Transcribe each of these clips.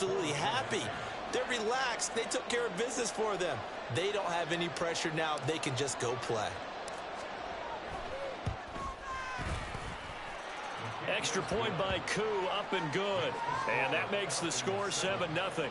absolutely happy. They're relaxed. They took care of business for them. They don't have any pressure now. They can just go play. Extra point by Koo, up and good. And that makes the score 7-0.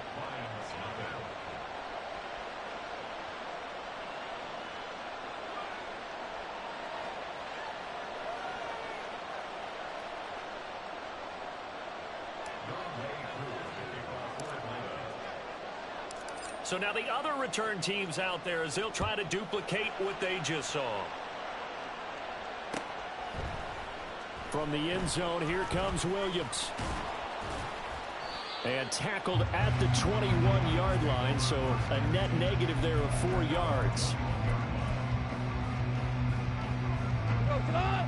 So now the other return teams out there as they'll try to duplicate what they just saw. From the end zone, here comes Williams. And tackled at the 21-yard line, so a net negative there of 4 yards. Come on!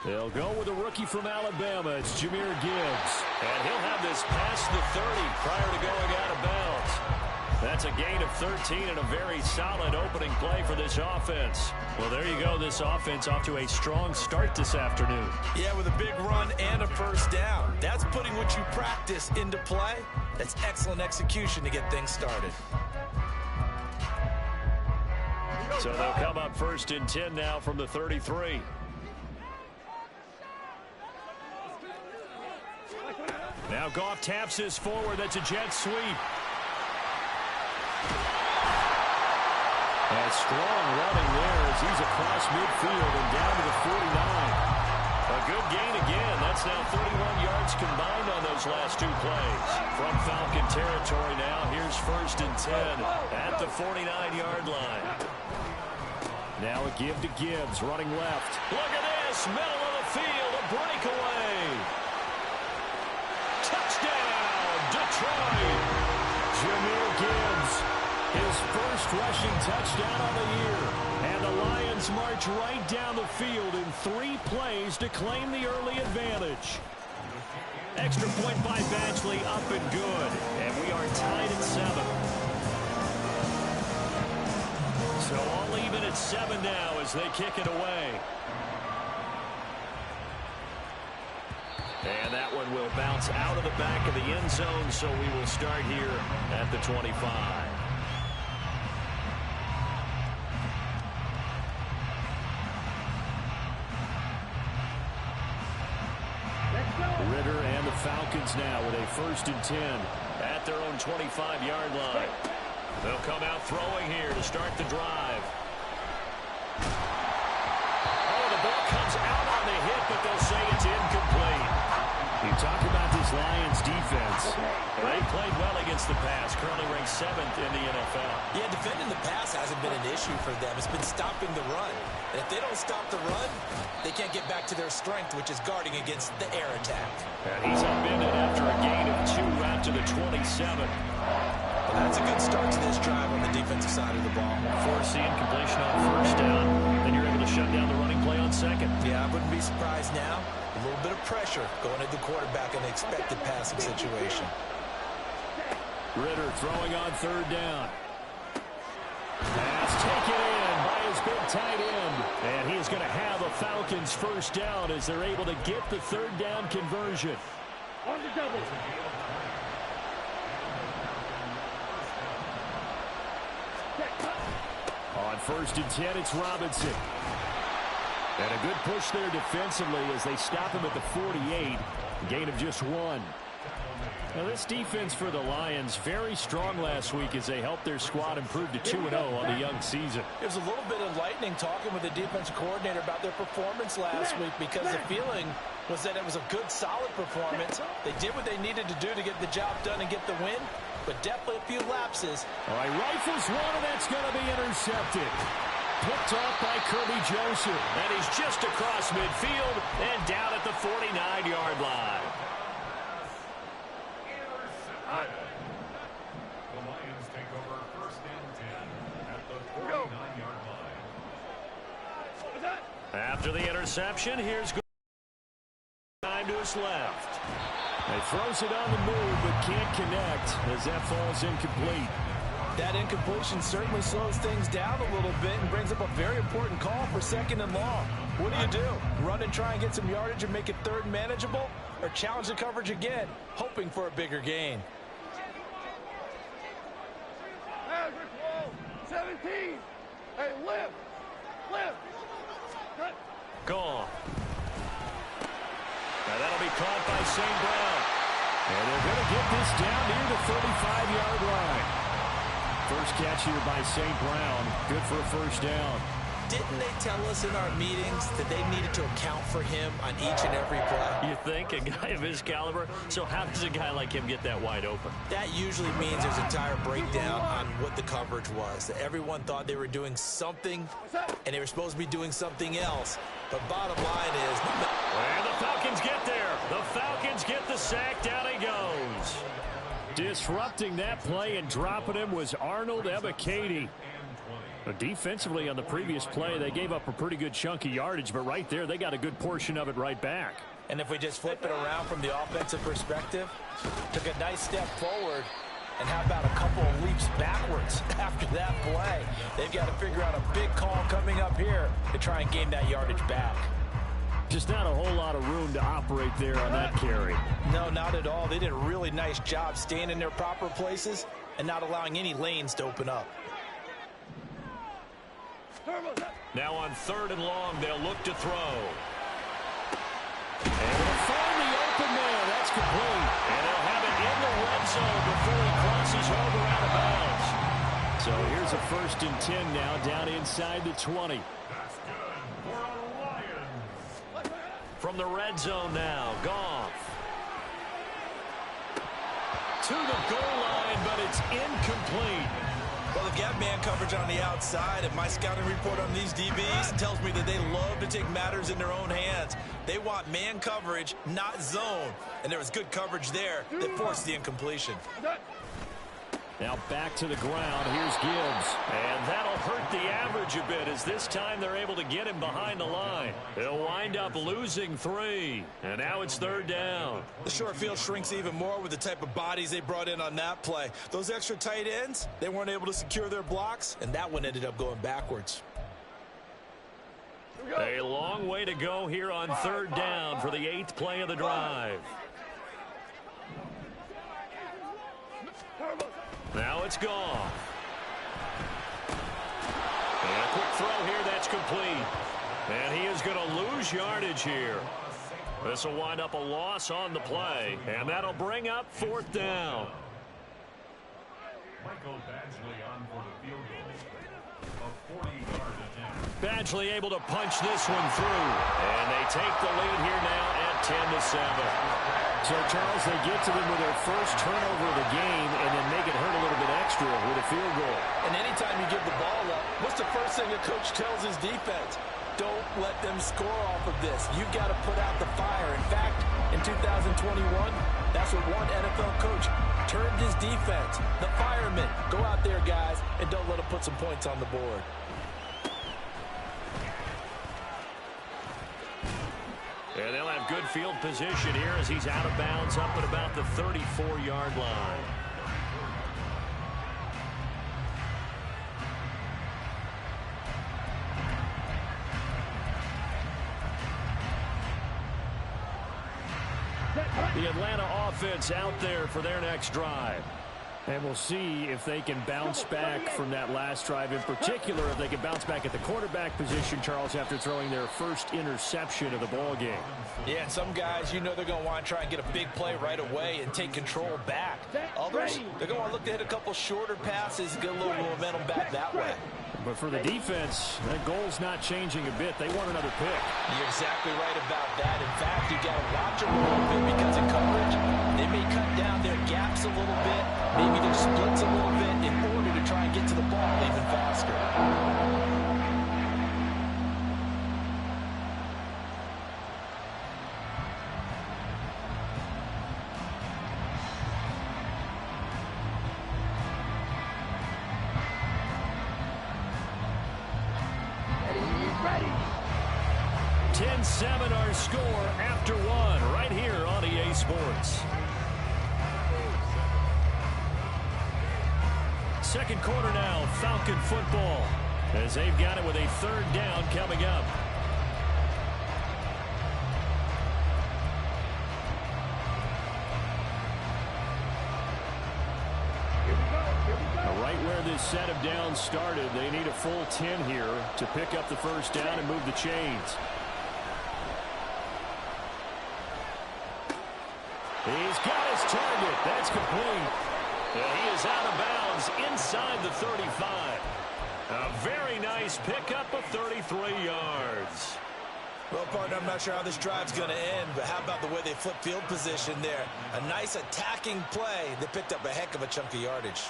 They'll go with a rookie from Alabama. It's Jahmyr Gibbs. And he'll have this past the 30 prior to going out of bounds. That's a gain of 13 and a very solid opening play for this offense. Well, there you go. This offense off to a strong start this afternoon. Yeah, with a big run and a first down. That's putting what you practice into play. That's excellent execution to get things started. So they'll come up 1st and 10 now from the 33. Now Goff taps this forward. That's a jet sweep. And strong running there as he's across midfield and down to the 49. A good gain again. That's now 31 yards combined on those last 2 plays. From Falcon territory now, here's 1st and 10 at the 49-yard line. Now a give to Gibbs, running left. Look at this, middle of the field, a breakaway. Touchdown, Detroit. Jahmyr Gibbs, his first rushing touchdown on the year. And the Lions march right down the field in 3 plays to claim the early advantage. Extra point by Batchley, up and good. And we are tied at 7. So all even at 7 now as they kick it away. And that one will bounce out of the back of the end zone, so we will start here at the 25. Ritter and the Falcons now with a 1st and 10 at their own 25-yard line. They'll come out throwing here to start the drive. Oh, the ball comes out on the hit, but they'll say it's incomplete. You talk about this Lions defense. They played well against the pass, currently ranked 7th in the NFL. Yeah, defending the pass hasn't been an issue for them. It's been stopping the run. And if they don't stop the run, they can't get back to their strength, which is guarding against the air attack. And he's upended after a gain of 2 out to the 27. Well, that's a good start to this drive on the defensive side of the ball. Forcing completion on 1st down. Then you're able to shut down the running play on 2nd. Yeah, I wouldn't be surprised now. A little bit of pressure going at the quarterback in an expected passing situation. Ritter throwing on 3rd down. Pass taken in by his big tight end. And he's going to have a Falcons 1st down as they're able to get the 3rd down conversion. On the double. On 1st and 10, it's Robinson. And a good push there defensively as they stop him at the 48. Gain of just 1. Now this defense for the Lions, very strong last week as they helped their squad improve to 2-0 on the young season. There was a little bit of lightning talking with the defensive coordinator about their performance last week because the feeling was that it was a good, solid performance. They did what they needed to do to get the job done and get the win, but definitely a few lapses. All right, rifles one, and that's going to be intercepted. Picked off by Kirby Joseph. And he's just across midfield and down at the 49-yard line. The Lions take over 1st and 10 at the 49-yard line. After the interception, here's time to his left. He throws it on the move but can't connect as that falls incomplete. That incompletion certainly slows things down a little bit and brings up a very important call for 2nd and long. What do? Run and try and get some yardage and make it 3rd and manageable? Or challenge the coverage again, hoping for a bigger gain? 17. Hey, lift. Gone. Now that'll be caught by St. Brown. And they're going to get this down near the 35-yard line. First catch here by St. Brown. Good for a first down. Didn't they tell us in our meetings that they needed to account for him on each and every play? You think? A guy of his caliber? So how does a guy like him get that wide open? That usually means there's a entire breakdown on what the coverage was. That everyone thought they were doing something, and they were supposed to be doing something else. But bottom line is... And the Falcons get there. The Falcons get the sack. Down he goes. Disrupting that play and dropping him was Arnold Ebiketie. Defensively on the previous play, they gave up a pretty good chunk of yardage, but right there, they got a good portion of it right back. And if we just flip it around from the offensive perspective, took a nice step forward, and how about a couple of leaps backwards after that play? They've got to figure out a big call coming up here to try and gain that yardage back. Just not a whole lot of room to operate there on that carry. No, not at all. They did a really nice job staying in their proper places and not allowing any lanes to open up. Now on 3rd and long, they'll look to throw. And they'll find the open man. That's complete. And they'll have it in the red zone before he crosses over out of bounds. So here's a 1st and 10 now, down inside the 20. That's good for a Lions. From the red zone now, Goff. To the goal line, but it's incomplete. Well, they've got man coverage on the outside, and my scouting report on these DBs tells me that they love to take matters in their own hands. They want man coverage, not zone. And there was good coverage there that forced the incompletion. Now back to the ground. Here's Gibbs. And that'll hurt the average a bit as this time they're able to get him behind the line. They'll wind up losing 3. And now it's 3rd down. The short field shrinks even more with the type of bodies they brought in on that play. Those extra tight ends, they weren't able to secure their blocks, and that one ended up going backwards. A long way to go here on 3rd down for the 8th play of the drive. Now it's gone. And a quick throw here, that's complete. And he is going to lose yardage here. This will wind up a loss on the play, and that'll bring up 4th down. Michael Badgley on for the field goal. A 40-yard attempt. Badgley able to punch this one through. And they take the lead here now at 10-7. So, Charles, they get to them with their first turnover of the game and then make it hurt a little bit extra with a field goal. And anytime you give the ball up, what's the first thing a coach tells his defense? Don't let them score off of this. You've got to put out the fire. In fact, in 2021, that's what one NFL coach turned his defense. The firemen. Go out there, guys, and don't let them put some points on the board. And they'll have good field position here as he's out of bounds up at about the 34-yard line. The Atlanta offense out there for their next drive. And we'll see if they can bounce back from that last drive. In particular, if they can bounce back at the quarterback position, Charles, after throwing their first interception of the ball game. Yeah, and some guys, you know they're going to want to try and get a big play right away and take control back. Others, they're going to look to hit a couple shorter passes and get a little momentum back that way. But for the defense, that goal's not changing a bit. They want another pick. You're exactly right about that. In fact, you got to watch them a little bit because in coverage, they may cut down their gaps a little bit, maybe their splits a little bit in order to try and get to the ball even faster. Ready. 10-7 our score after one right here on EA Sports. second quarter now, Falcon football, as they've got it with a third down coming up. Right where this set of downs started, they need a full 10 here to pick up the first down and move the chains. He's got his target. That's complete. He is out of bounds inside the 35. A very nice pickup of 33 yards. Well, partner, I'm not sure how this drive's going to end, but how about the way they flip field position there? A nice attacking play. They picked up a heck of a chunk of yardage.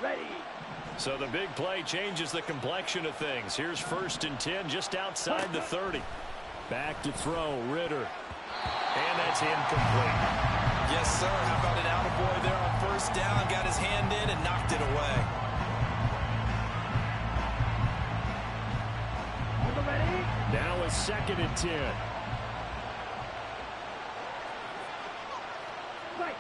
Ready. So the big play changes the complexion of things. Here's 1st and 10 just outside the 30. Back to throw, Ritter. And that's incomplete. Yes, sir. How about an attaboy there on 1st down? Got his hand in and knocked it away. Ready. Now a 2nd and 10. Right.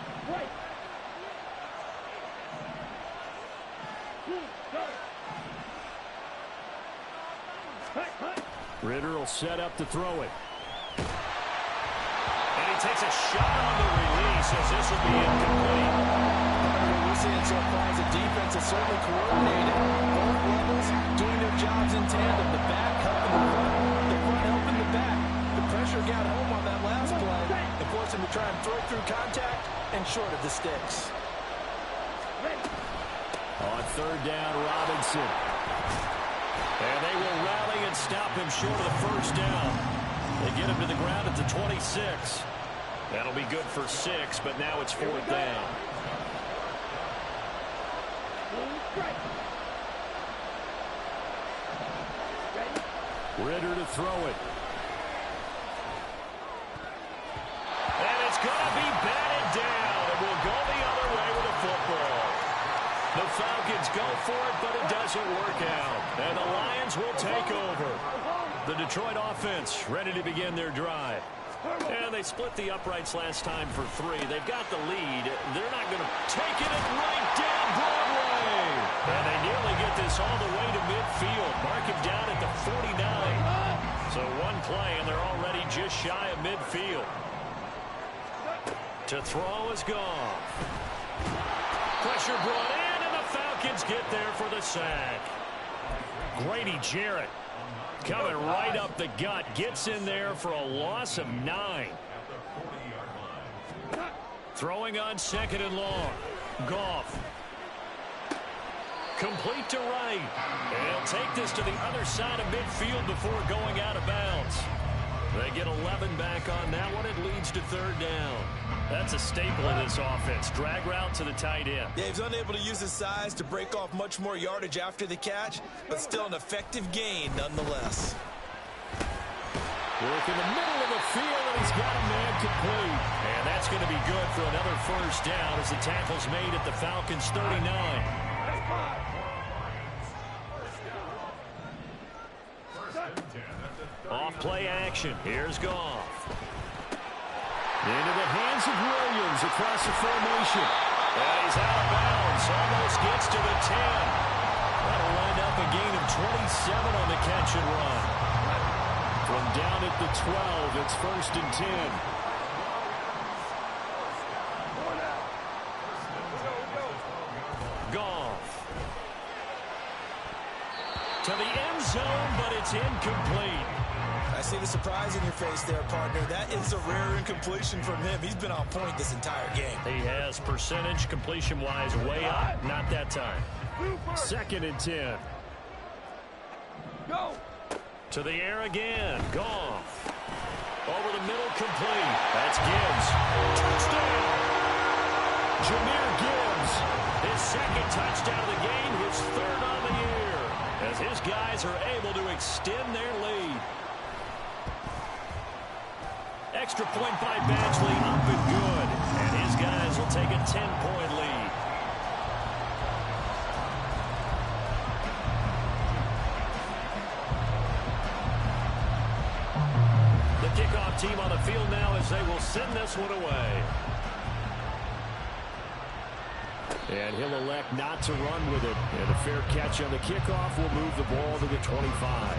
Ritter will set up to throw it. And he takes a shot on the release as this will be incomplete. What we're seeing so far is the defense is certainly coordinated. Both levels doing their jobs in tandem. The back helping the front helping the back. The pressure got home on that last play and forced him to try and throw through contact and short of the sticks. On 3rd down, Robinson. And they will rally and stop him short of the 1st down. They get him to the ground at the 26. That'll be good for 6, but now it's 4th down. Ritter to throw it. And it's going to be batted down. It will go the other way with the football. The Falcons go for it, but it doesn't work out. And the Lions will take over. The Detroit offense ready to begin their drive. And they split the uprights last time for 3. They've got the lead. They're not going to take it right down Broadway. And they nearly get this all the way to midfield. Mark him down at the 49. So one play, and they're already just shy of midfield. To throw is gone. Pressure brought in, and the Falcons get there for the sack. Grady Jarrett coming right up the gut. Gets in there for a loss of 9. Throwing on 2nd and long. Goff. Complete to right. And he'll take this to the other side of midfield before going out of bounds. They get 11 back on that one. It leads to 3rd down. That's a staple in this offense. Drag route to the tight end. Yeah, he's unable to use his size to break off much more yardage after the catch, but still an effective gain nonetheless. Work in the middle of the field, and he's got a man complete. And that's going to be good for another 1st down as the tackle's made at the Falcons' 39. Off play action. Here's Goff. Into the hands of Williams across the formation. And he's out of bounds. Almost gets to the 10. That'll wind up a gain of 27 on the catch and run. From down at the 12, it's 1st and 10. Goff. To the end zone, but it's incomplete. I see the surprise in your face there, partner. That is a rare incompletion from him. He's been on point this entire game. He has percentage completion-wise way up. Not that time. 2nd and 10. Go. To the air again. Goff. Over the middle, complete. That's Gibbs. Touchdown. Jahmyr Gibbs. His 2nd touchdown of the game. His 3rd on the year. As his guys are able to extend their lead. Extra point by Badgley, up and good. And his guys will take a 10-point lead. The kickoff team on the field now as they will send this one away. And he'll elect not to run with it. And a fair catch on the kickoff will move the ball to the 25.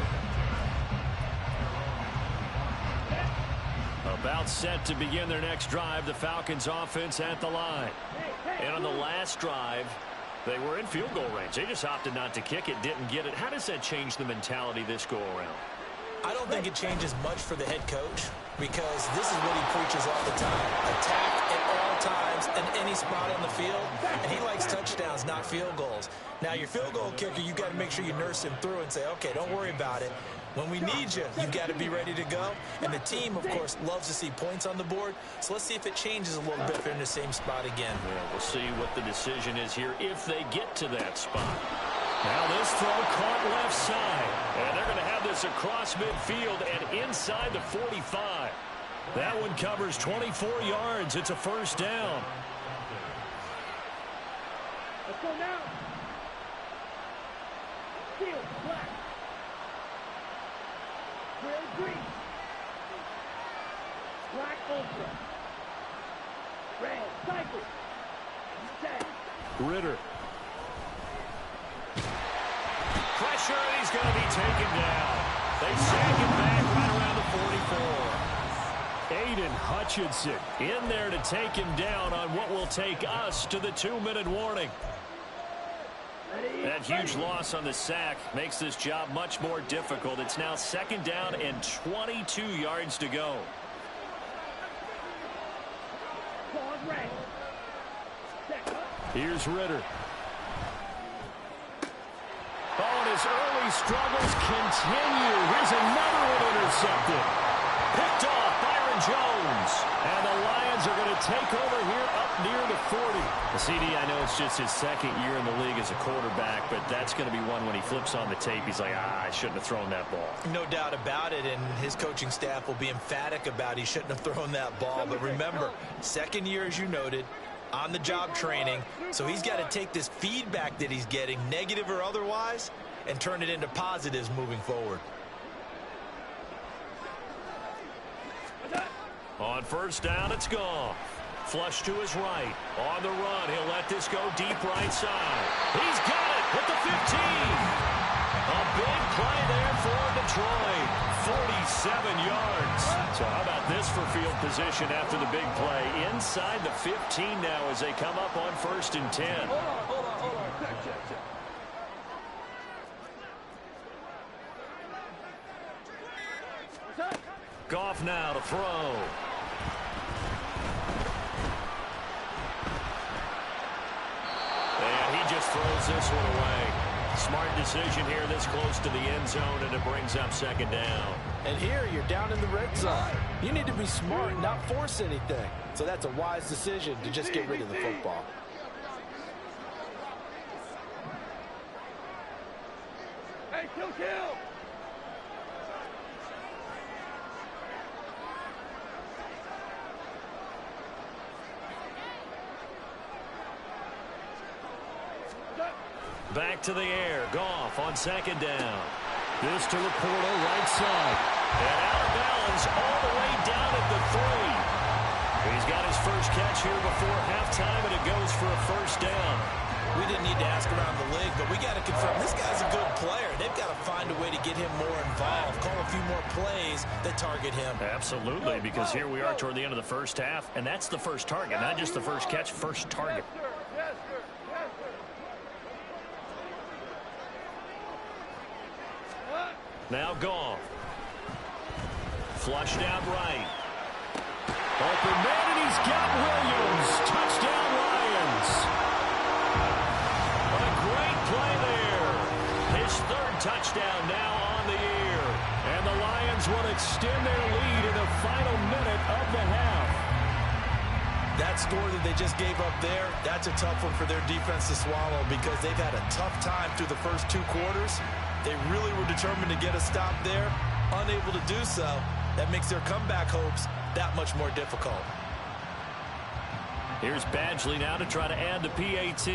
About set to begin their next drive, the Falcons offense at the line. And on the last drive, they were in field goal range. They just opted not to kick it, didn't get it. How does that change the mentality this go-around? I don't think it changes much for the head coach because this is what he preaches all the time. Attack at all times in any spot on the field, and he likes touchdowns, not field goals. Now, your field goal kicker, you've got to make sure you nurse him through and say, okay, don't worry about it. When we need you, you've got to be ready to go. And the team, of course, loves to see points on the board. So let's see if it changes a little bit if they're in the same spot again. Yeah, we'll see what the decision is here if they get to that spot. Now this throw caught left side. And they're going to have this across midfield and inside the 45. That one covers 24 yards. It's a first down. Let's go now. Field, black. Clear green. Black ultra. Red, cycle. Set. Ritter. Pressure, and he's going to be taken down. They sag him back right around the 44. Aiden Hutchinson in there to take him down on what will take us to the 2-minute warning. That huge loss on the sack makes this job much more difficult. It's now second down and 22 yards to go. Here's Ritter. Oh, and his early struggles continue. Here's another one intercepted. Picked off Byron Jones. And the Lions are going to take over here up near the 40. The CD, I know it's just his second year in the league as a quarterback, but that's going to be one when he flips on the tape. He's like, I shouldn't have thrown that ball. No doubt about it, and his coaching staff will be emphatic about he shouldn't have thrown that ball. But remember, second year, as you noted, on the job training, so he's got to take this feedback that he's getting, negative or otherwise, and turn it into positives moving forward. On first down, it's gone. Flush to his right. On the run, he'll let this go deep right side. He's got it with the 15. A big play there for Detroit. 47 yards. So how about this for field position after the big play? Inside the 15 now as they come up on first and 10. Hold on. Check. Goff now to throw. And he just throws this one away. Smart decision here this close to the end zone, and it brings up second down. And here you're down in the red zone. You need to be smart and not force anything. So that's a wise decision to just get rid of the football. Hey, kill! Back to the air. Goff on second down. This to Laporta, right side. And out of bounds all the way down at the 3. He's got his first catch here before halftime, and it goes for a first down. We didn't need to ask around the league, but we got to confirm this guy's a good player. They've got to find a way to get him more involved, call a few more plays that target him. Absolutely, because here we are toward the end of the first half, and that's the first target, not just the first catch, first target. Yes, sir. Now Goff. Flushed out right. Open man, and he's got Williams. Touchdown, Lions. A great play there. His third touchdown now on the year. And the Lions will extend their lead in the final minute of the half. That score that they just gave up there, that's a tough one for their defense to swallow because they've had a tough time through the first 2 quarters. They really were determined to get a stop there, unable to do so. That makes their comeback hopes that much more difficult. Here's Badgley now to try to add the PAT.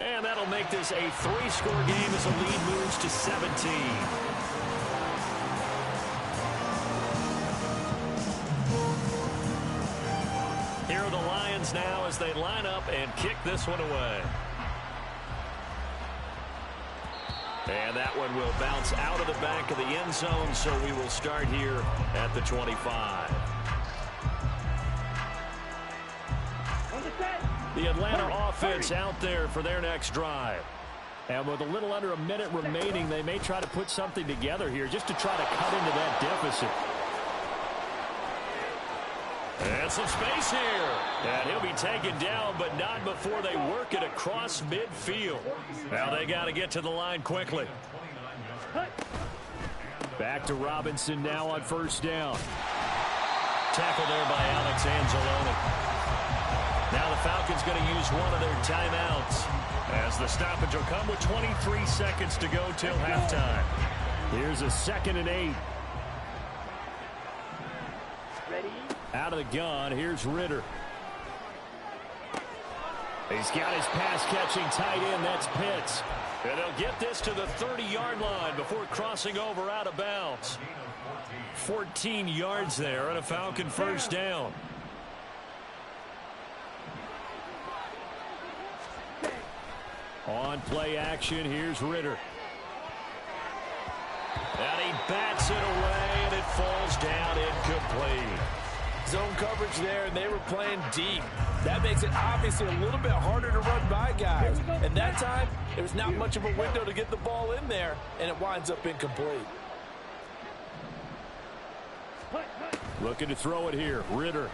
And that'll make this a 3-score game as the lead moves to 17. as they line up and kick this one away. And that one will bounce out of the back of the end zone, so we will start here at the 25. The Atlanta offense out there for their next drive. And with a little under a minute remaining, they may try to put something together here just to try to cut into that deficit. And some space here. And he'll be taken down, but not before they work it across midfield. Now they got to get to the line quickly. Back to Robinson now on first down. Tackle there by Alex Anzalone. Now the Falcons going to use one of their timeouts, as the stoppage will come with 23 seconds to go till halftime. Here's a 2nd and 8. Ready? Out of the gun, here's Ritter. He's got his pass-catching tight end, that's Pitts. And they'll get this to the 30-yard line before crossing over out of bounds. 14 yards there and a Falcon first down. On play action, here's Ritter. And he bats it away, and it falls down incomplete. Zone coverage there, and they were playing deep. That makes it obviously a little bit harder to run by guys. And that time, there was not much of a window to get the ball in there, and it winds up incomplete. Looking to throw it here, Ritter.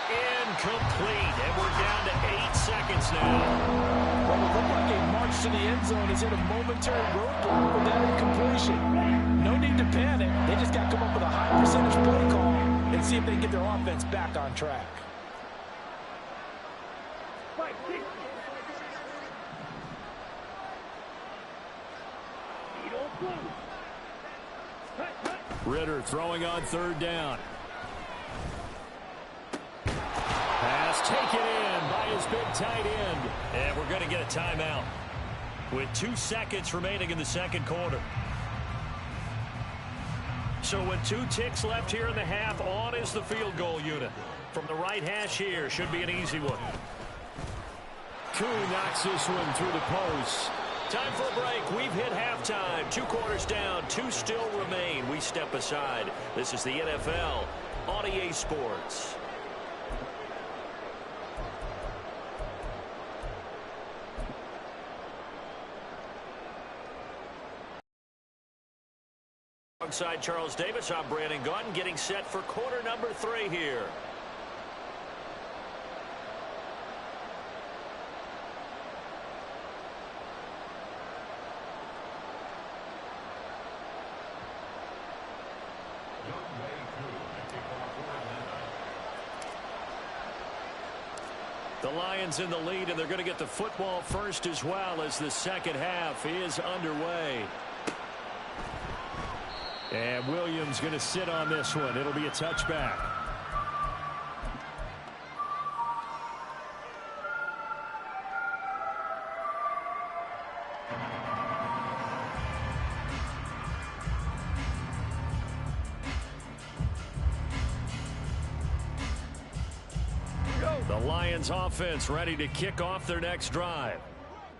Incomplete, and we're down to 8 seconds now. Well, it looked like a march to the end zone is in a momentary roadblock with that incompletion. No need to panic. They just got to come up with a high percentage play call and see if they can get their offense back on track. Ritter throwing on third down. Pass taken in by his big tight end. And we're going to get a timeout with 2 seconds remaining in the second quarter. So with 2 ticks left here in the half, on is the field goal unit. From the right hash here, should be an easy one. Kuhn knocks this one through the post. Time for a break. We've hit halftime. 2 quarters down. 2 still remain. We step aside. This is the NFL on EA Sports. Alongside Charles Davis, I'm Brandon Gaudin, getting set for quarter number 3 here. The Lions in the lead, and they're going to get the football first as well as the second half is underway. And Williams going to sit on this one. It'll be a touchback. The Lions offense ready to kick off their next drive.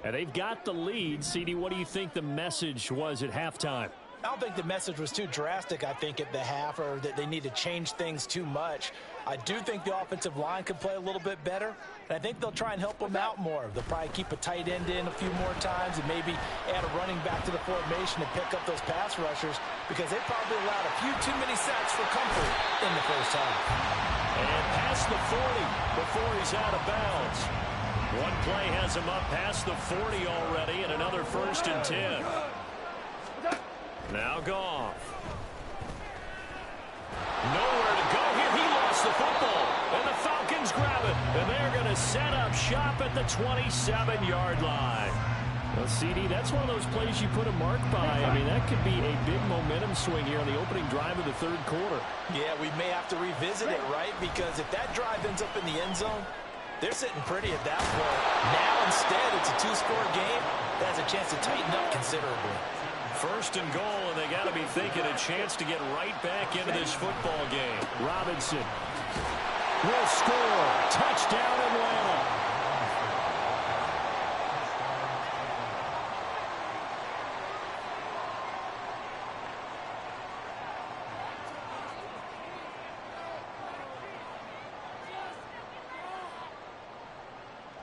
And they've got the lead. CD, what do you think the message was at halftime? I don't think the message was too drastic, I think, at the half, or that they need to change things too much. I do think the offensive line could play a little bit better, and I think they'll try and help them out more. They'll probably keep a tight end in a few more times and maybe add a running back to the formation to pick up those pass rushers, because they probably allowed a few too many sacks for comfort in the first half. And past the 40 before he's out of bounds. One play has him up past the 40 already, and another 1st and 10. Now Goff. Nowhere to go here. He lost the football. And the Falcons grab it. And they're going to set up shop at the 27-yard line. Well, CD, that's one of those plays you put a mark by. I mean, that could be a big momentum swing here on the opening drive of the third quarter. Yeah, we may have to revisit it, right? Because if that drive ends up in the end zone, they're sitting pretty at that point. Now, instead, it's a 2-score game that has a chance to tighten up considerably. First and goal, and they got to be thinking a chance to get right back into this football game. Robinson will score. Touchdown, Atlanta.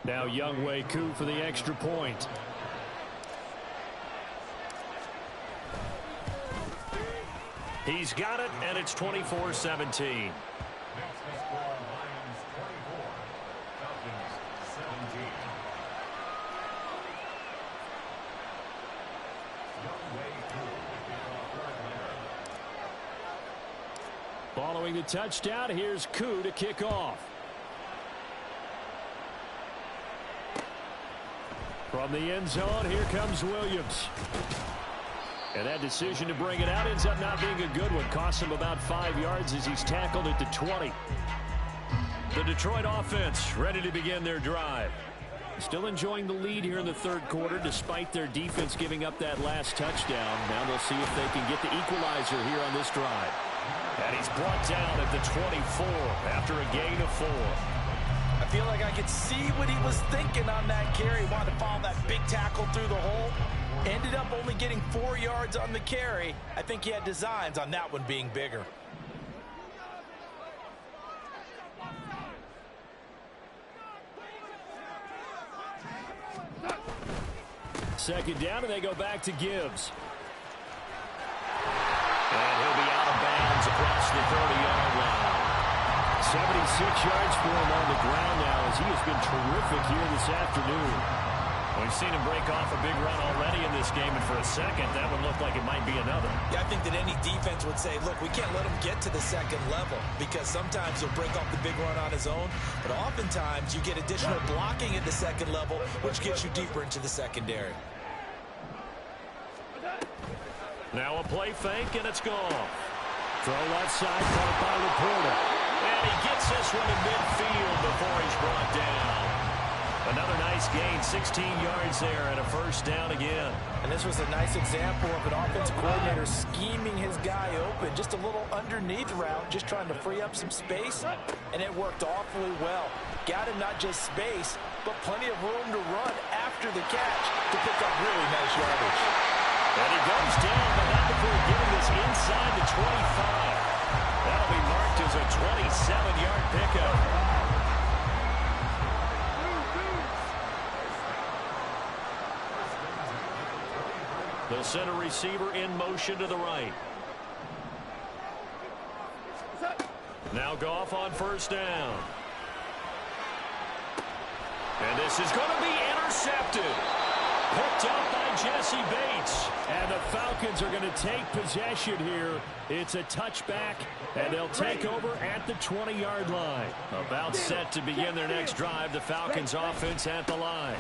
Now Younghoe Koo for the extra point. He's got it, and it's 24-17. Next to score, Lions 24, Falcons 17. Younghoe Koo to kick off for Atlanta. Following the touchdown, here's Koo to kick off. From the end zone, here comes Williams. And that decision to bring it out ends up not being a good one. Costs him about 5 yards as he's tackled at the 20. The Detroit offense ready to begin their drive. Still enjoying the lead here in the third quarter despite their defense giving up that last touchdown. Now they'll see if they can get the equalizer here on this drive. And he's brought down at the 24 after a gain of 4. I feel like I could see what he was thinking on that carry. He wanted to follow that big tackle through the hole. Ended up only getting 4 yards on the carry. I think he had designs on that one being bigger. Second down, and they go back to Gibbs. And he'll be out of bounds across the 30-yard line. 76 yards for him on the ground now as he has been terrific here this afternoon. We've seen him break off a big run already in this game, and for a second, that would look like it might be another. Yeah, I think that any defense would say, look, we can't let him get to the second level because sometimes he'll break off the big run on his own, but oftentimes you get additional blocking at the second level, which gets you deeper into the secondary. Now a play fake, and it's gone. Throw left side, caught by Laporta. And he gets this one in midfield before he's brought down. Another nice gain, 16 yards there, and a first down again. And this was a nice example of an offensive coordinator scheming his guy open. Just a little underneath route, just trying to free up some space, and it worked awfully well. Got him not just space, but plenty of room to run after the catch to pick up really nice yardage. And he goes down, but not before getting this inside the 25. That'll be marked as a 27-yard pickup. The center receiver in motion to the right. Now Goff on first down. And this is going to be intercepted. Picked up by Jesse Bates. And the Falcons are going to take possession here. It's a touchback, and they'll take over at the 20-yard line. About set to begin their next drive. The Falcons offense at the line.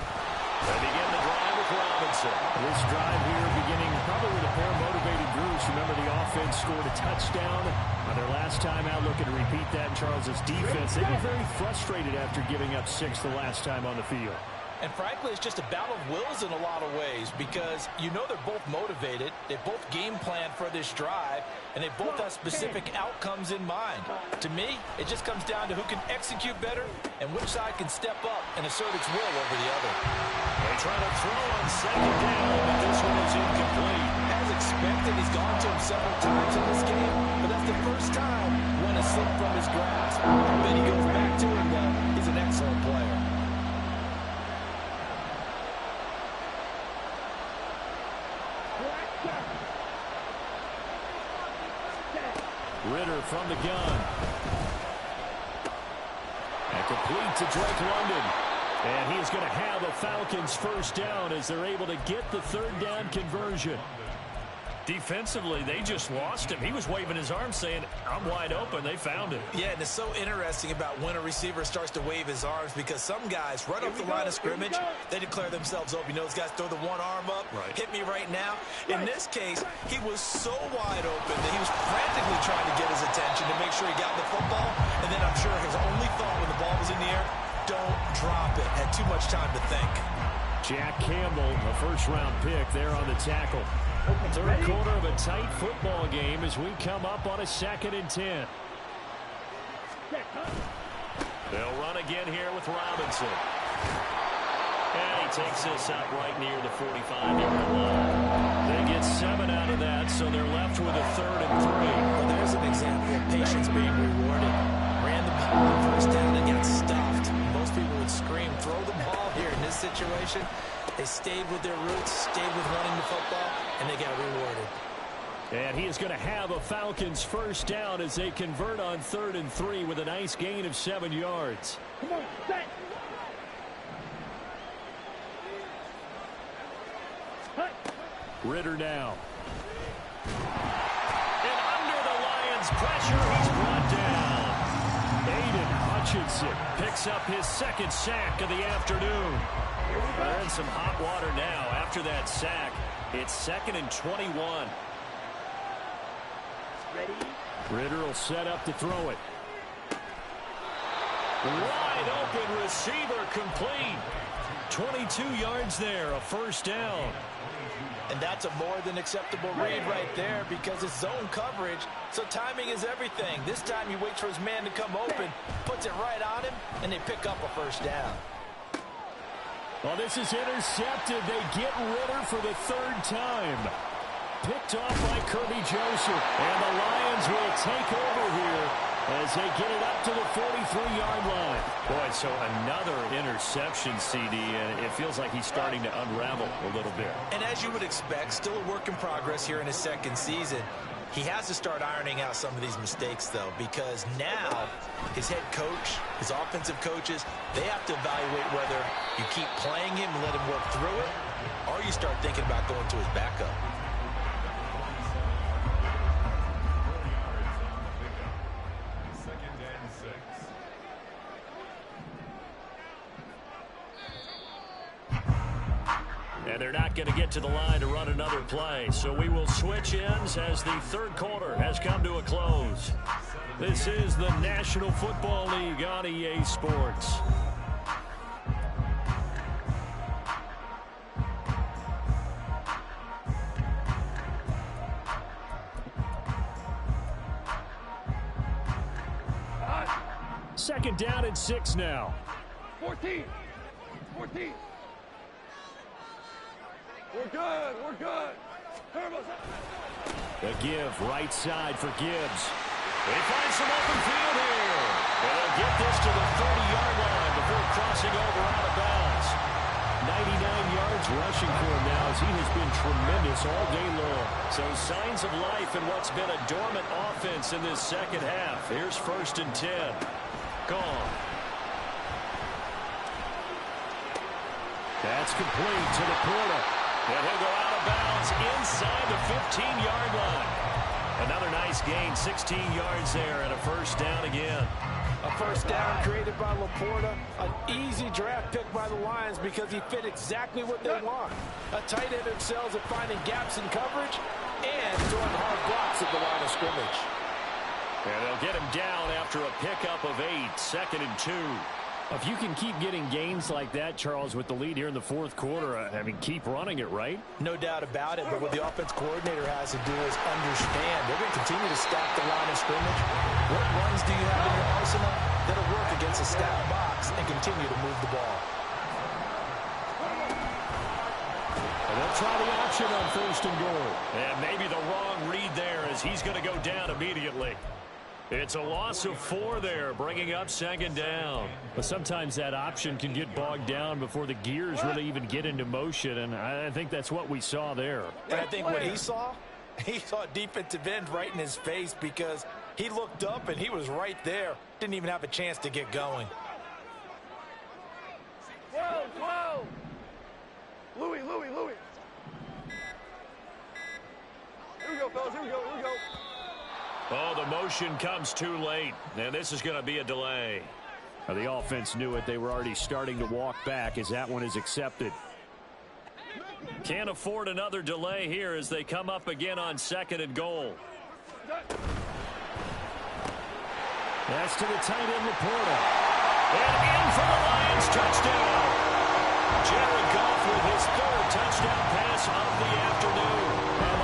They begin the drive with Robinson. This drive here beginning probably with a pair of motivated groups. Remember, the offense scored a touchdown on their last time out. Looking to repeat that in Charles's defense. They were very frustrated after giving up 6 the last time on the field. And frankly, it's just a battle of wills in a lot of ways because you know they're both motivated. They both game plan for this drive, and they both have specific outcomes in mind. To me, it just comes down to who can execute better and which side can step up and assert its will over the other. They try to throw on second down, but this one is incomplete. As expected, he's gone to him several times in this game, but that's the first time one has slipped from his grasp. I bet he goes back to him, though. He's an excellent player. Ritter from the gun. And complete to Drake London. And he's going to have a Falcons first down as they're able to get the third down conversion. Defensively, they just lost him. He was waving his arms saying, I'm wide open. They found him. Yeah, and it's so interesting about when a receiver starts to wave his arms because some guys, right off the line of scrimmage, they declare themselves open. You know, those guys throw the one arm up, hit me right now. In this case, he was so wide open that he was frantically trying to get his attention to make sure he got the football. And then I'm sure his only thought when the ball was in the air, don't drop it. Had too much time to think. Jack Campbell, a first-round pick there on the tackle. Third quarter of a tight football game as we come up on a 2nd and 10. They'll run again here with Robinson. And he takes this out right near the 45-yard line. They get 7 out of that, so they're left with a 3rd and 3. Well, there's an example of patience being rewarded. Ran the ball on first down and got stuffed. Most people would scream, throw the ball here. In this situation, they stayed with their roots, stayed with running the football, and they got rewarded. And he is going to have a Falcons first down as they convert on 3rd and 3 with a nice gain of 7 yards. Come on, set. Ritter now. And under the Lions' pressure, he's brought down. Aiden Hutchinson picks up his 2nd sack of the afternoon. They're in some hot water now after that sack. It's 2nd and 21. Ready? Ritter will set up to throw it. Wide open receiver complete. 22 yards there, a first down. And that's a more than acceptable read right there because it's zone coverage, so timing is everything. This time he waits for his man to come open, puts it right on him, and they pick up a first down. Well, this is intercepted. They get Ritter for the 3rd time. Picked off by Kirby Joseph. And the Lions will take over here as they get it up to the 43-yard line. Boy, so another interception, CD, and it feels like he's starting to unravel a little bit. And as you would expect, still a work in progress here in his 2nd season. He has to start ironing out some of these mistakes, though, because now his head coach, his offensive coaches, they have to evaluate whether you keep playing him and let him work through it, or you start thinking about going to his backup. And they're not going to get to the line to run another play. So we will switch ends as the 3rd quarter has come to a close. This is the National Football League on EA Sports. Second down and 6 now. 14. 14. We're good. We're good. The give right side for Gibbs. They find some open field here. And they'll get this to the 30-yard line before crossing over out of bounds. 99 yards rushing for him now as he has been tremendous all day long. So signs of life in what's been a dormant offense in this 2nd half. Here's 1st and 10. Gone. That's complete to the Porter. And he'll go out of bounds inside the 15-yard line. Another nice gain, 16 yards there, and a first down again. A first down created by Laporta. An easy draft pick by the Lions because he fit exactly what they want. A tight end excels at finding gaps in coverage and throwing hard blocks at the line of scrimmage. And they'll get him down after a pickup of 8, 2nd and 2. If you can keep getting gains like that, Charles, with the lead here in the 4th quarter, I mean, keep running it, right? No doubt about it, but what the offense coordinator has to do is understand they're going to continue to stack the line of scrimmage. What runs do you have in your arsenal that'll work against a stacked box and continue to move the ball? And they'll try the option on 1st and goal. And maybe the wrong read there as he's going to go down immediately. It's a loss of 4 there, bringing up 2nd down. But sometimes that option can get bogged down before the gears really even get into motion, and I think that's what we saw there. And I think what he saw a defensive end right in his face because he looked up and he was right there. Didn't even have a chance to get going. Whoa, whoa. Louis. Here we go, fellas. Here we go. Oh, the motion comes too late, and this is going to be a delay. The offense knew it. They were already starting to walk back as that one is accepted. Can't afford another delay here as they come up again on 2nd and goal. That's to the tight end, Laporta. And in for the Lions touchdown. Jared Goff with his 3rd touchdown pass of the afternoon. And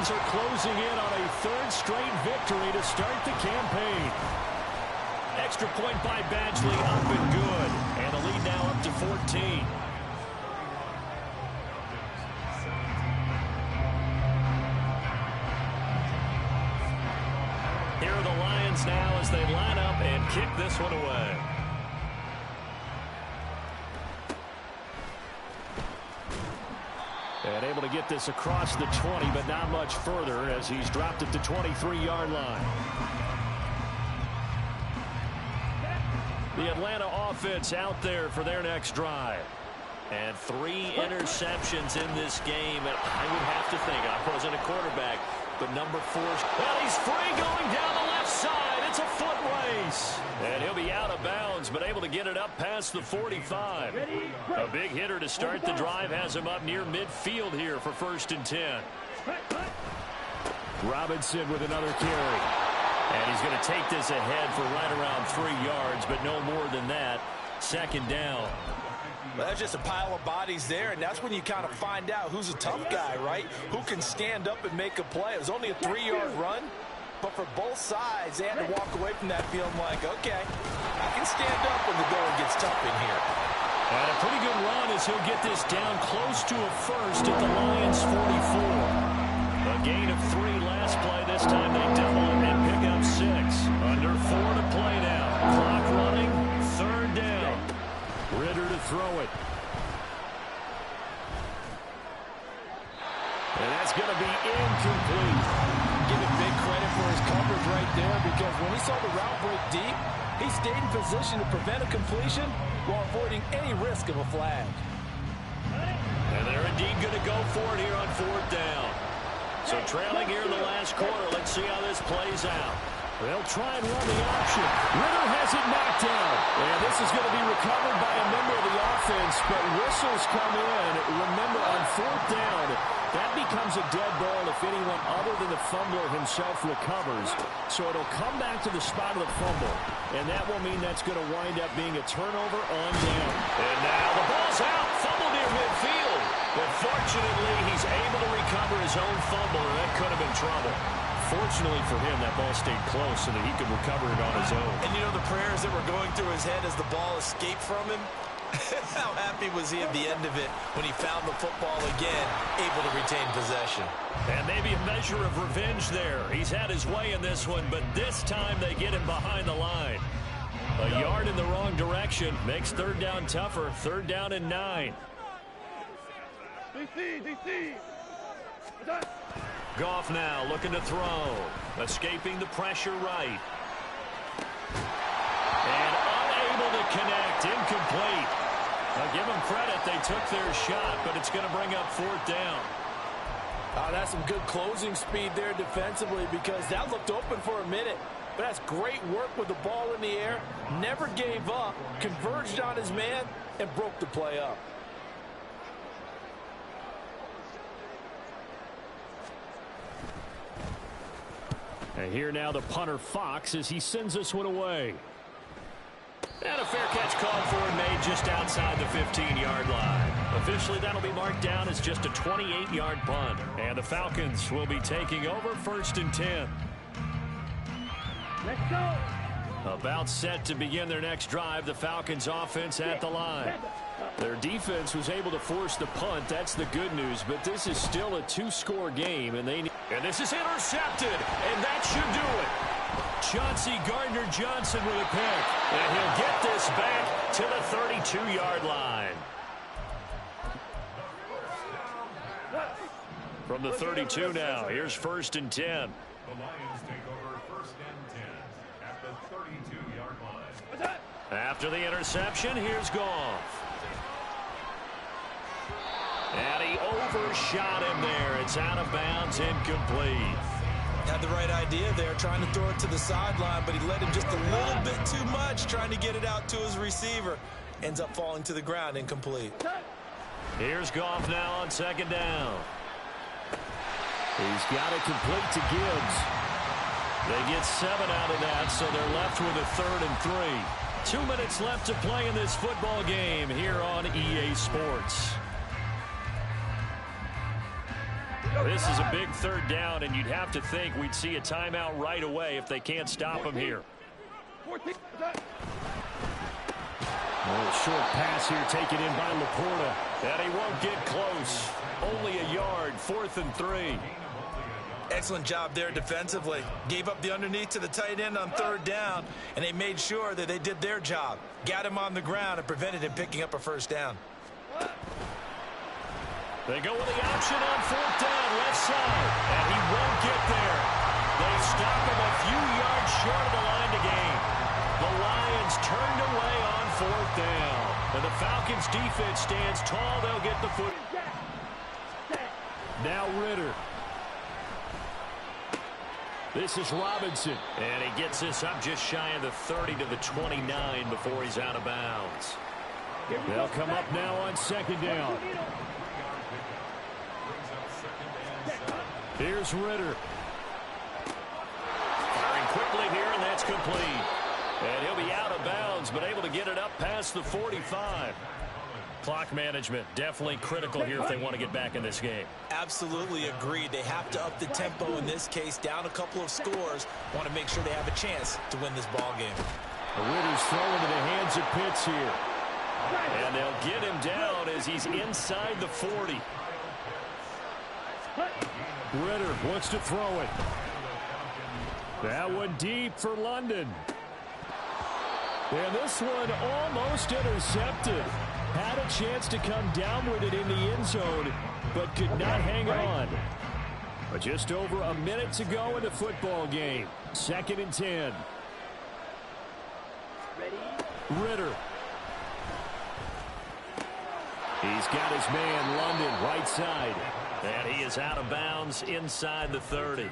Lions are closing in on a third straight victory to start the campaign. Extra point by Badgley, up and good. And the lead now up to 14. Here are the Lions now as they line up and kick this one away. And able to get this across the 20, but not much further as he's dropped it to 23-yard line. The Atlanta offense out there for their next drive. And 3 interceptions in this game. And I would have to think, I wasn't a quarterback, but number 4, well, he's free going down the left side. It's a foot race. And he'll be out of bounds, but able to get it up past the 45. A big hitter to start the drive has him up near midfield here for 1st and 10. Robinson with another carry. And he's going to take this ahead for right around 3 yards, but no more than that. 2nd down. Well, that's just a pile of bodies there, and that's when you kind of find out who's a tough guy, right? Who can stand up and make a play. It was only a 3-yard run, but for both sides, they had to walk away from that feeling like, okay, I can stand up when the going gets tough in here. And a pretty good run as he'll get this down close to a first at the Lions' 44. A gain of 3 last play. This time they double it and pick up 6. Under 4 to play now. Clock running. 3rd down. Ritter to throw it. And that's going to be incomplete. Give him big credit for his coverage right there, because when he saw the route break deep, he stayed in position to prevent a completion while avoiding any risk of a flag. And they're indeed going to go for it here on 4th down. So trailing here in the last quarter. Let's see how this plays out. They'll try and run the option. Ritter has it knocked down. And this is going to be recovered by a member of the offense, but whistles come in. Remember, on 4th down, that becomes a dead ball if anyone other than the fumbler himself recovers. So it'll come back to the spot of the fumble. And that will mean that's going to wind up being a turnover on down. And now the ball's out. Fumble near midfield. But fortunately, he's able to recover his own fumble, and that could have been trouble. Fortunately for him, that ball stayed close so that he could recover it on his own. And you know the prayers that were going through his head as the ball escaped from him? How happy was he at the end of it when he found the football again, able to retain possession? And maybe a measure of revenge there. He's had his way in this one, but this time they get him behind the line. A yard in the wrong direction makes 3rd down tougher. 3rd down and 9. DC. Goff now looking to throw. Escaping the pressure right. And unable to connect. Incomplete. I'll give them credit. They took their shot, but it's going to bring up 4th down. That's some good closing speed there defensively, because that looked open for a minute. But that's great work with the ball in the air. Never gave up. Converged on his man and broke the play up. And here now the punter Fox as he sends this one away. And a fair catch called for and made just outside the 15-yard line. Officially, that'll be marked down as just a 28-yard punt. And the Falcons will be taking over 1st and 10. Let's go. About set to begin their next drive, the Falcons offense at the line. Their defense was able to force the punt. That's the good news, but this is still a 2-score game, and this is intercepted, and that should do it. Chauncey Gardner-Johnson with a pick, and he'll get this back to the 32-yard line. From the 32 now, here's 1st and 10. The Lions take over 1st and 10 at the 32-yard line. After the interception, here's Goff. And he overshot him there. It's out of bounds, incomplete. Had the right idea there, trying to throw it to the sideline, but he let him just a little bit too much, trying to get it out to his receiver. Ends up falling to the ground, incomplete. Here's Goff now on 2nd down. He's got it complete to Gibbs. They get 7 out of that, so they're left with a 3rd and 3. 2 minutes left to play in this football game here on EA Sports. This is a big third down, and you'd have to think we'd see a timeout right away if they can't stop him here. Short pass here taken in by Laporta. And he won't get close. Only a yard, 4th and 3. Excellent job there defensively. Gave up the underneath to the tight end on third down, and they made sure that they did their job. Got him on the ground and prevented him picking up a first down. They go with the option on 4th down, left side, and he won't get there. They stop him a few yards short of the line to gain. The Lions turned away on 4th down, and the Falcons' defense stands tall. They'll get the foot. Now Ritter. This is Robinson. And he gets this up just shy of the 30 to the 29 before he's out of bounds. They'll come up now on 2nd down. Here's Ritter. Firing quickly here, and that's complete. And he'll be out of bounds, but able to get it up past the 45. Clock management, definitely critical here if they want to get back in this game. Absolutely agreed. They have to up the tempo in this case, down a couple of scores. Want to make sure they have a chance to win this ball game. Ritter's thrown into the hands of Pitts here. And they'll get him down as he's inside the 40. Ritter wants to throw it. That one deep for London. And this one almost intercepted. Had a chance to come down with it in the end zone, but could not hang on. But just over a minute to go in the football game. 2nd and 10. Ritter. He's got his man, London, right side. And he is out of bounds inside the 30.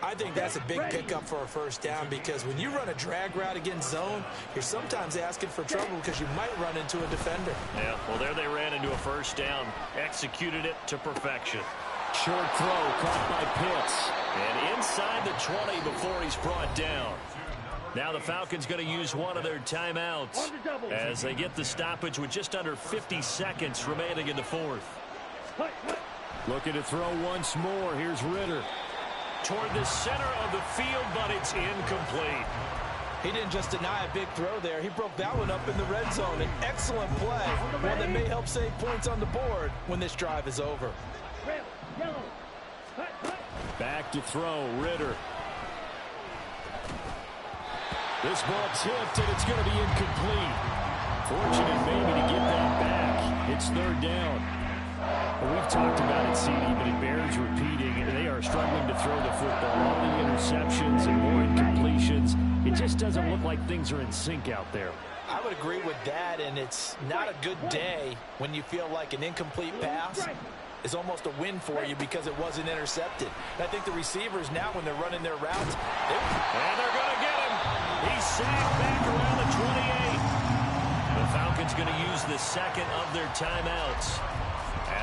I think that's a big pickup for a first down because when you run a drag route against zone, you're sometimes asking for trouble because you might run into a defender. Yeah, well, there they ran into a first down. Executed it to perfection. Short throw caught by Pitts. And inside the 20 before he's brought down. Now the Falcons going to use one of their timeouts as they get the stoppage with just under 50 seconds remaining in the 4th. Looking to throw once more. Here's Ritter. Toward the center of the field, but it's incomplete. He didn't just deny a big throw there. He broke that one up in the red zone. An excellent play, one that may help save points on the board when this drive is over. Back to throw, Ritter. This ball tipped, and it's going to be incomplete. Fortunate maybe to get that back. It's 3rd down. Well, we've talked about it, CD, but it bears repeating. They are struggling to throw the football. All the interceptions and more incompletions. It just doesn't look like things are in sync out there. I would agree with that, and it's not a good day when you feel like an incomplete pass is almost a win for you because it wasn't intercepted. And I think the receivers now, when they're running their routes, and they're going to get him. He's sacked back around the 28. The Falcons going to use the 2nd of their timeouts,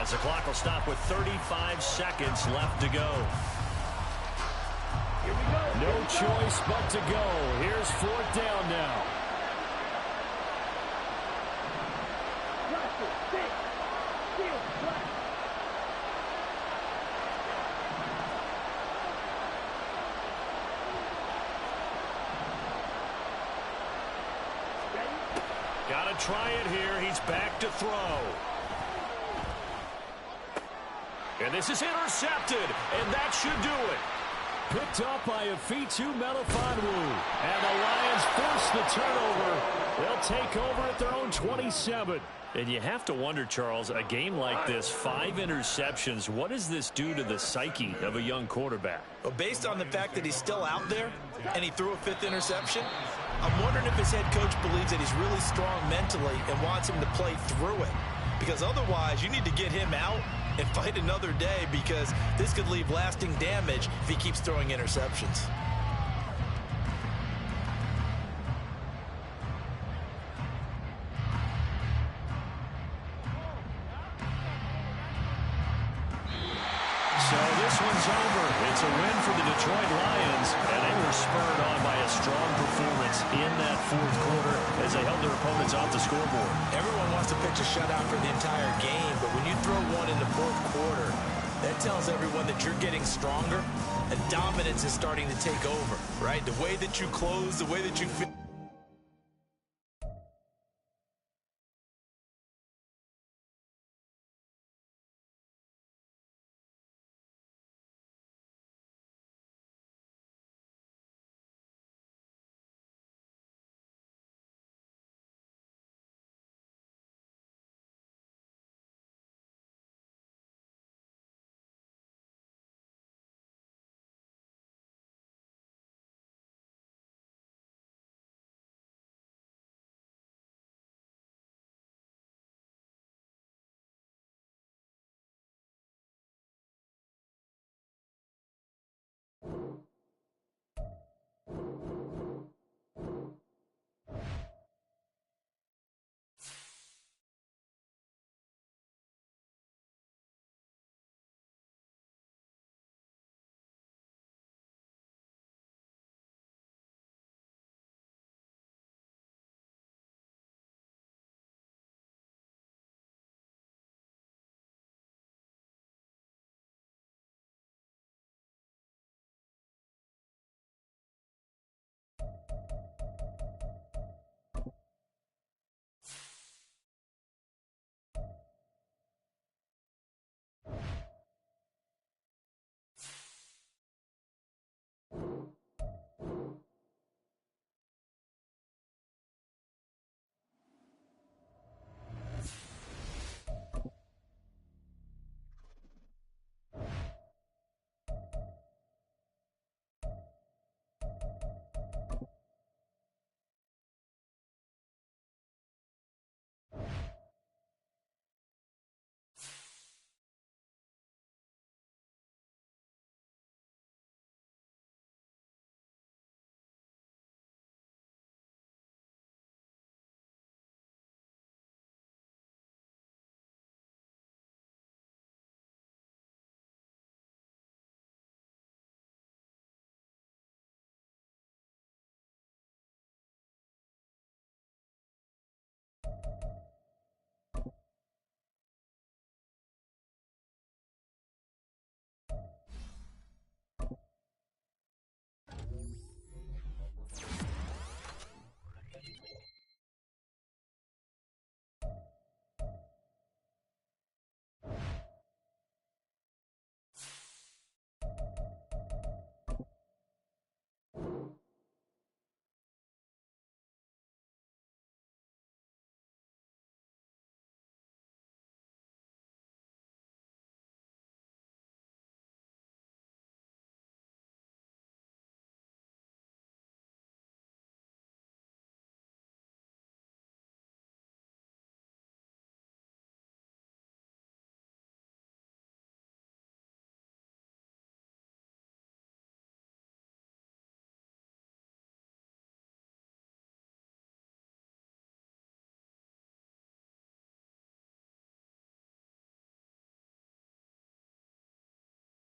as the clock will stop with 35 seconds left to go. No choice but to go. Here's 4th down now. Got to try it here. He's back to throw. And this is intercepted, and that should do it. Picked up by Afitu Melifonwu. And the Lions force the turnover. They'll take over at their own 27. And you have to wonder, Charles, a game like this, 5 interceptions, what does this do to the psyche of a young quarterback? Well, based on the fact that he's still out there and he threw a 5th interception, I'm wondering if his head coach believes that he's really strong mentally and wants him to play through it. Because otherwise, you need to get him out and fight another day because this could leave lasting damage if he keeps throwing interceptions. So this one's over. It's a win for the Detroit Lions, and they were spurred on by a strong performance in that 4th quarter as they held their opponents off the scoreboard. Everyone wants to pitch a shutout for the entire game, but when you throw one in the 4th quarter, That tells everyone that you're getting stronger and dominance is starting to take over, right? The way that you close, the way that you feel.